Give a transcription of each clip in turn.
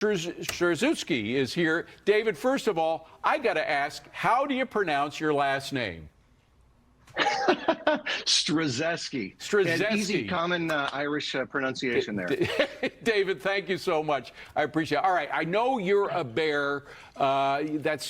Strzezuski is here. David, first of all, I got to ask, how do you pronounce your last name? Strzezuski. Strzezuski. Easy, common Irish pronunciation there. David, thank you so much. I appreciate it. All right, I know you're a bear.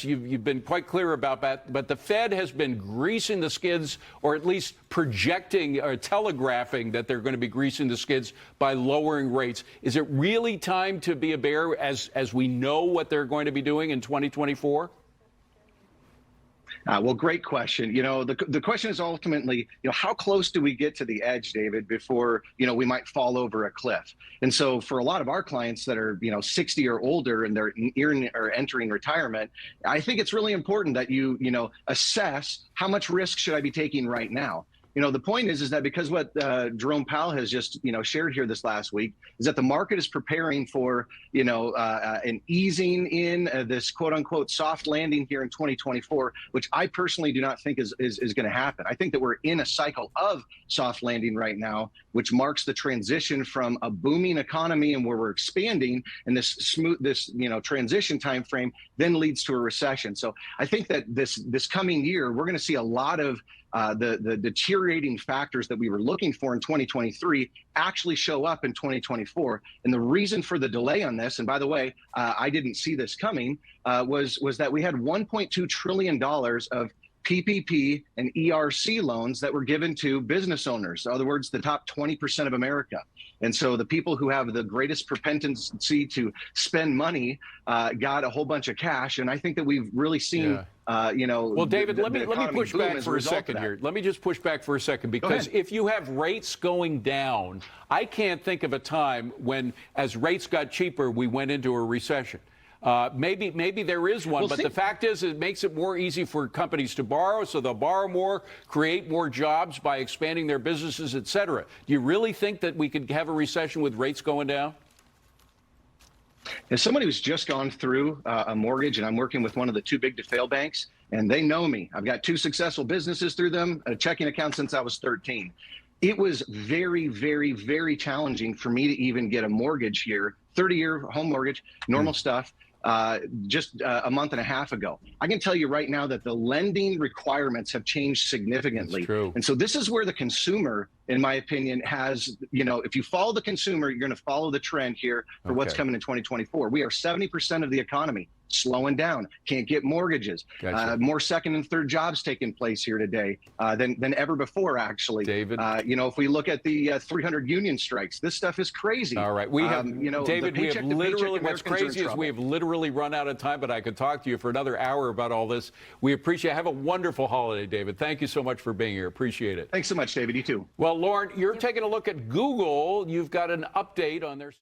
You've been quite clear about that. But the Fed has been greasing the skids, or at least projecting or telegraphing that they're going to be greasing the skids by lowering rates. Is it really time to be a bear as we know what they're going to be doing in 2024? Well, great question. The question is ultimately, how close do we get to the edge, David, before, we might fall over a cliff? And so for a lot of our clients that are, 60 or older and they're entering retirement, I think it's really important that you assess how much risk should I be taking right now? The point is that because what Jerome Powell has just, shared here this last week is that the market is preparing for, an easing in this quote unquote soft landing here in 2024, which I personally do not think is going to happen. I think that we're in a cycle of soft landing right now, which marks the transition from a booming economy and where we're expanding, and this transition time frame then leads to a recession. So I think that this coming year, we're going to see a lot of the deteriorating factors that we were looking for in 2023 actually show up in 2024. And the reason for the delay on this, and by the way, I didn't see this coming, was that we had $1.2 trillion of PPP and ERC loans that were given to business owners, in other words, the top 20% of America. And so the people who have the greatest propensity to spend money got a whole bunch of cash. And I think that we've really seen, Well, David, let me push back for a second here. Let me just push back for a second, because if you have rates going down, I can't think of a time when, as rates got cheaper, we went into a recession. Maybe there is one, but the fact is it makes it more easy for companies to borrow, so they'll borrow more, create more jobs by expanding their businesses, et cetera. Do you really think that we could have a recession with rates going down? As somebody who's just gone through a mortgage, and I'm working with one of the too big to fail banks, and they know me. I've got 2 successful businesses through them, a checking account since I was 13. It was very, very, very challenging for me to even get a mortgage here, 30-year home mortgage, normal stuff. Just a month and a half ago. I can tell you right now that the lending requirements have changed significantly. That's true. And so this is where the consumer, in my opinion, has, if you follow the consumer, you're going to follow the trend here for what's coming in 2024. We are 70% of the economy slowing down, can't get mortgages. Gotcha. More second and third jobs taking place here today than ever before, actually. David, if we look at the 300 union strikes, this stuff is crazy. All right, we have, David, we have literally, what's crazy is we have literally run out of time, but I could talk to you for another hour about all this. We appreciate it. Have a wonderful holiday, David. Thank you so much for being here. Appreciate it. Thanks so much, David. You too. Well, Lauren, you're taking a look at Google. You've got an update on their